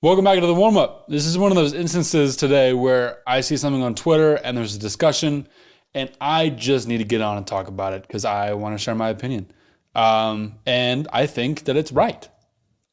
Welcome back to the warm up. This is one of those instances today where I see something on Twitter and there's a discussion, and I just need to get on and talk about it because I want to share my opinion. And I think that it's right.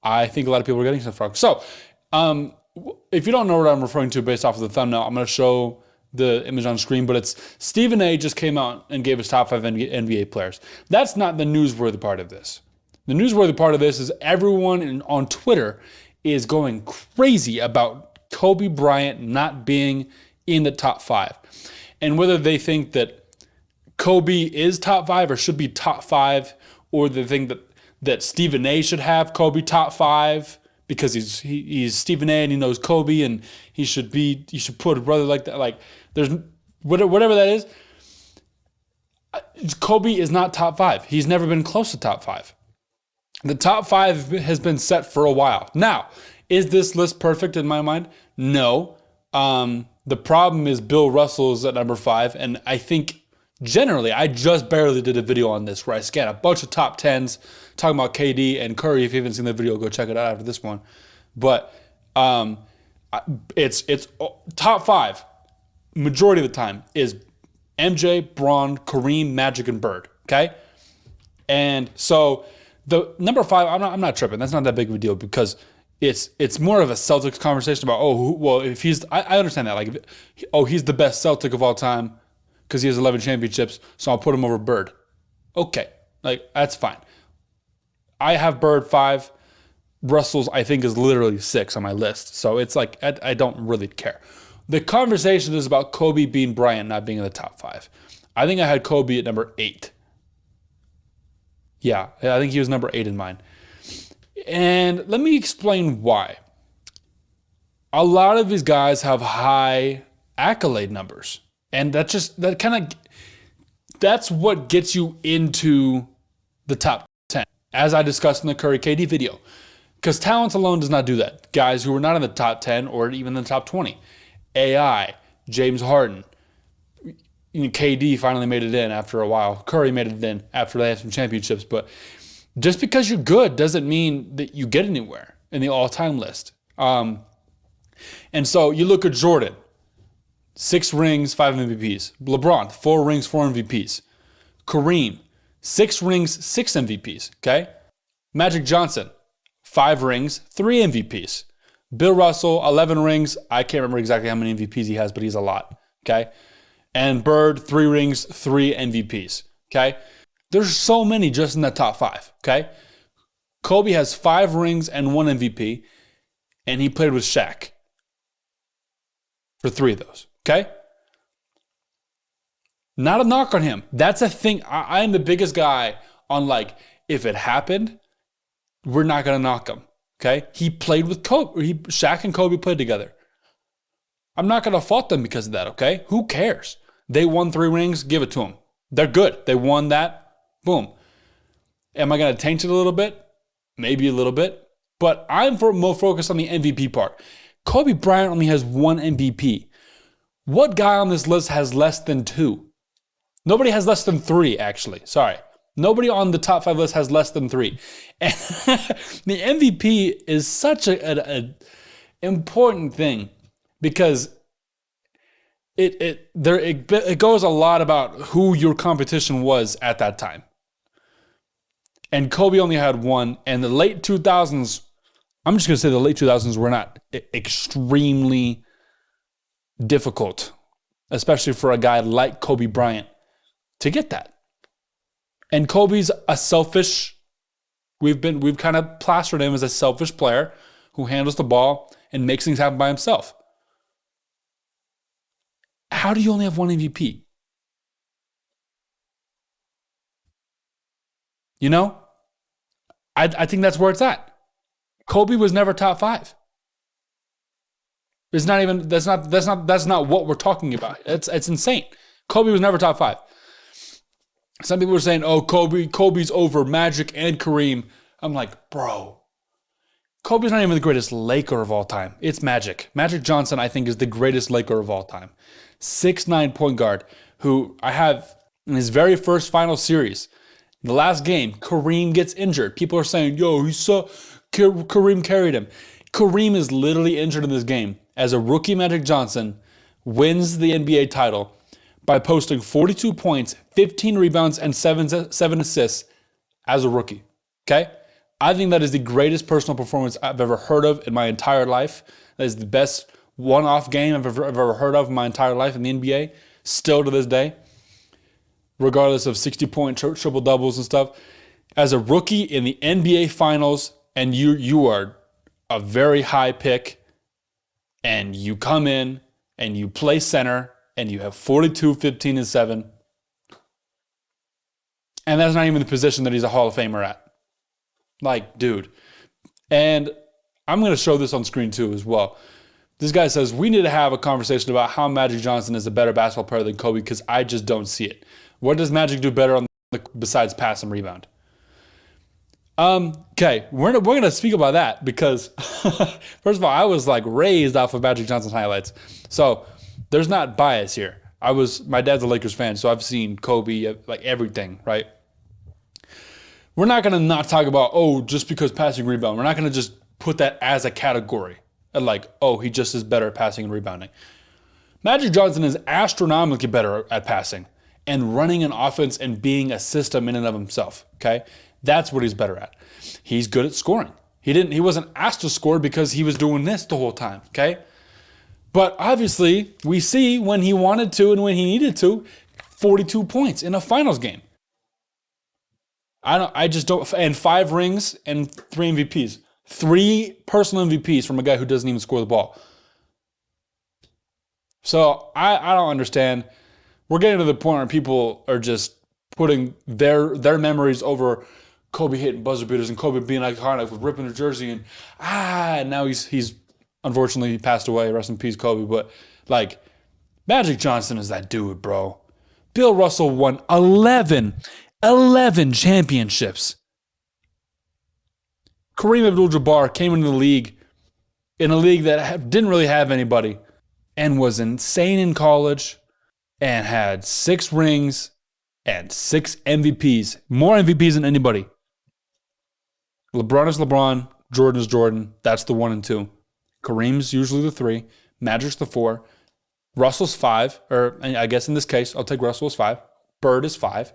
I think a lot of people are getting stuff wrong. So, if you don't know what I'm referring to based off of the thumbnail, I'm going to show the image on screen, but it's Stephen A just came out and gave his top 5 NBA players. That's not the newsworthy part of this. The newsworthy part of this is everyone on Twitter is going crazy about Kobe Bryant not being in the top 5. And whether they think that Kobe is top 5 or should be top 5, or they think that Stephen A should have Kobe top 5 because he's Stephen A and he knows Kobe and you should put a brother like that. Like there's whatever that is. Kobe is not top 5. He's never been close to top 5. The top 5 has been set for a while. Now, is this list perfect in my mind? No. The problem is Bill Russell's at number 5, and I think generally, I just barely did a video on this where I scanned a bunch of top 10s talking about KD and Curry. If you haven't seen the video, go check it out after this one. But it's top 5, majority of the time, is MJ, Braun, Kareem, Magic, and Bird. Okay? And so the number 5, I'm not tripping. That's not that big of a deal because it's more of a Celtics conversation about, if he's, I understand that. Like, he's the best Celtic of all time because he has 11 championships, so I'll put him over Bird. Okay, like, that's fine. I have Bird 5. Russell's, I think, is literally 6 on my list. So it's like, I don't really care. The conversation is about Kobe being Bryant not being in the top 5. I think I had Kobe at number 8. Yeah, I think he was number 8 in mine. And let me explain why. A lot of these guys have high accolade numbers. And that's what gets you into the top 10, as I discussed in the Curry KD video. Because talent alone does not do that. Guys who are not in the top 10 or even in the top 20. AI, James Harden, KD finally made it in after a while. Curry made it in after they had some championships. But just because you're good doesn't mean that you get anywhere in the all-time list. And so you look at Jordan, 6 rings, 5 MVPs. LeBron, 4 rings, 4 MVPs. Kareem, 6 rings, 6 MVPs. Okay? Magic Johnson, 5 rings, 3 MVPs. Bill Russell, 11 rings. I can't remember exactly how many MVPs he has, but he's a lot. Okay? And Bird, 3 rings, 3 MVPs. Okay? There's so many just in the top 5. Okay? Kobe has 5 rings and 1 MVP, and he played with Shaq for 3 of those. Okay? Not a knock on him. That's a thing. I'm the biggest guy on, like, if it happened, we're not going to knock him. Okay? He played with Kobe. Shaq and Kobe played together. I'm not going to fault them because of that, okay? Who cares? They won 3 rings, give it to them. They're good. They won that. Boom. Am I going to taint it a little bit? Maybe a little bit. But I'm more focused on the MVP part. Kobe Bryant only has 1 MVP. What guy on this list has less than 2? Nobody has less than 3, actually. Sorry. Nobody on the top 5 list has less than 3. And the MVP is such an important thing because it goes a lot about who your competition was at that time. And Kobe only had 1. And the late 2000s, I'm just going to say the late 2000s were not extremely difficult, especially for a guy like Kobe Bryant to get that. And Kobe's a selfish, we've kind of plastered him as a selfish player who handles the ball and makes things happen by himself. How do you only have 1 MVP? You know? I think that's where it's at. Kobe was never top 5. It's not even, that's not what we're talking about. It's insane. Kobe was never top 5. Some people are saying, Kobe's over Magic and Kareem. I'm like, bro, Kobe's not even the greatest Laker of all time. It's Magic. Magic Johnson, I think, is the greatest Laker of all time. 6'9" point guard who I have in his very first final series. The last game, Kareem gets injured. People are saying, Kareem carried him. Kareem is literally injured in this game as a rookie. Magic Johnson wins the NBA title by posting 42 points, 15 rebounds, and seven assists as a rookie. Okay? I think that is the greatest personal performance I've ever heard of in my entire life. That is the best one-off game I've ever heard of in my entire life in the NBA, still to this day, regardless of 60-point triple doubles and stuff. As a rookie in the NBA Finals, and you are a very high pick, and you come in and you play center, and you have 42, 15, and 7, and that's not even the position that he's a Hall of Famer at. Like, dude. And I'm going to show this on screen too as well. This guy says, we need to have a conversation about how Magic Johnson is a better basketball player than Kobe because I just don't see it. What does Magic do better besides pass and rebound? Okay, we're going to speak about that because, first of all, I was like raised off of Magic Johnson's highlights. So there's not bias here. My dad's a Lakers fan, so I've seen Kobe, like everything, right? We're not going to not talk about, just because passing rebound. We're not going to just put that as a category. Like, he just is better at passing and rebounding. Magic Johnson is astronomically better at passing and running an offense and being a system in and of himself, okay? That's what he's better at. He's good at scoring. He wasn't asked to score because he was doing this the whole time, okay? But obviously, we see when he wanted to and when he needed to, 42 points in a finals game. I just don't, and 5 rings and 3 MVPs. 3 personal MVPs from a guy who doesn't even score the ball. So I don't understand. We're getting to the point where people are just putting their memories over Kobe hitting buzzer beaters and Kobe being iconic with ripping the jersey and now he's unfortunately passed away. Rest in peace, Kobe. But like, Magic Johnson is that dude, bro. Bill Russell won 11 championships. Kareem Abdul-Jabbar came into the league in a league that didn't really have anybody and was insane in college and had 6 rings and 6 MVPs. More MVPs than anybody. LeBron is LeBron. Jordan is Jordan. That's the 1 and 2. Kareem's usually the 3. Magic's the 4. Russell's 5. Or I guess in this case, I'll take Russell as 5. Bird is 5.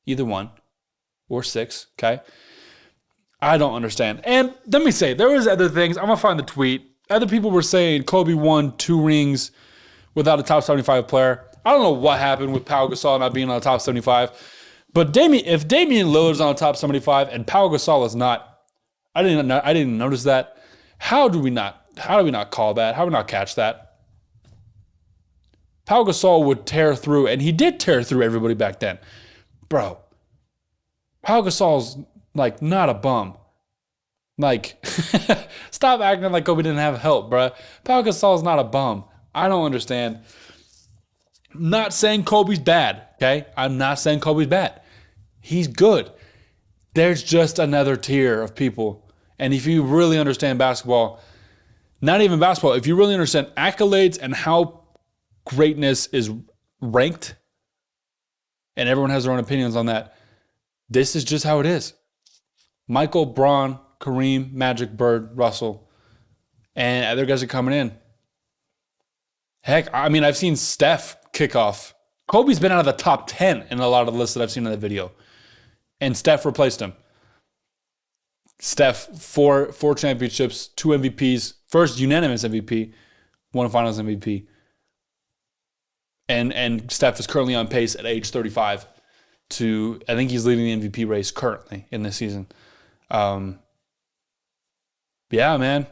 Either 1 or 6, okay? I don't understand. And let me say, there was other things. I'm going to find the tweet. Other people were saying Kobe won 2 rings without a top 75 player. I don't know what happened with Pau Gasol not being on the top 75. But if Damian Lillard's on the top 75 and Pau Gasol is not, I didn't notice that. How do we not call that? How do we not catch that? Pau Gasol would tear through, and he did tear through everybody back then. Bro, Pau Gasol's like not a bum. Like, stop acting like Kobe didn't have help, bro. Pau Gasol's not a bum. I don't understand. Not saying Kobe's bad, okay? I'm not saying Kobe's bad. He's good. There's just another tier of people. And if you really understand basketball, not even basketball, if you really understand accolades and how greatness is ranked, and everyone has their own opinions on that, this is just how it is. Michael, Braun, Kareem, Magic, Bird, Russell, and other guys are coming in. Heck, I mean, I've seen Steph kick off. Kobe's been out of the top 10 in a lot of the lists that I've seen in the video. And Steph replaced him. Steph, four championships, 2 MVPs, first unanimous MVP, 1 finals MVP. And Steph is currently on pace at age 35 to, I think he's leading the MVP race currently in this season. Yeah, man.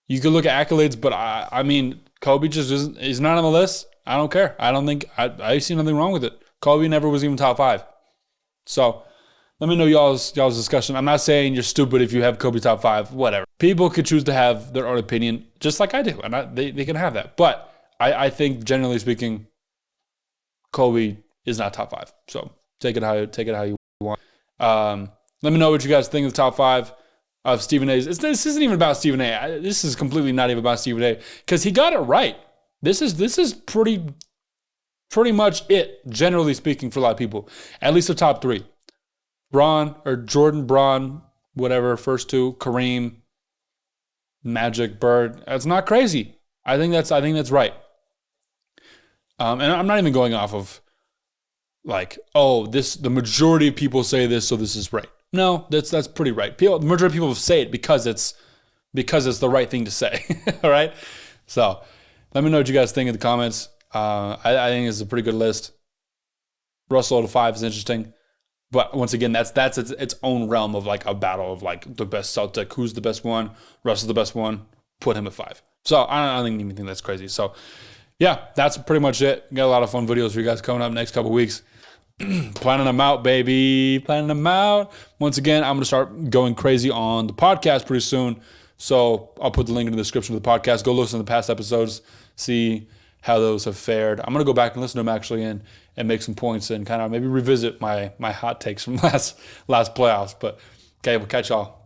You could look at accolades, but I mean, Kobe just is not on the list. I don't care. I don't think, I see nothing wrong with it. Kobe never was even top 5. So let me know y'all's discussion. I'm not saying you're stupid if you have Kobe top 5, whatever. People could choose to have their own opinion, just like I do, and they can have that. But I think, generally speaking, Kobe is not top 5. So take it how you want. Let me know what you guys think of the top 5 of Stephen A's. This isn't even about Stephen A. This is completely not even about Stephen A. because he got it right. This is pretty much it, generally speaking, for a lot of people. At least the top 3. Jordan, Braun, whatever, first two, Kareem, Magic, Bird. That's not crazy. I think that's right. And I'm not even going off of like, oh, the majority of people say this, so this is right. No, that's pretty right. The majority of people say it because it's the right thing to say. All right. So let me know what you guys think in the comments. I think it's a pretty good list. Russell at 5 is interesting. But once again, that's its own realm of like a battle of like the best Celtic. Who's the best one? Russell's the best one. Put him at 5. So I don't even think that's crazy. So yeah, that's pretty much it. Got a lot of fun videos for you guys coming up next couple weeks. Planning them out, baby. Planning them out. Once again, I'm going to start going crazy on the podcast pretty soon. So I'll put the link in the description of the podcast. Go listen to the past episodes. See how those have fared. I'm going to go back and listen to them actually and make some points and kind of maybe revisit my hot takes from last playoffs. But okay, we'll catch y'all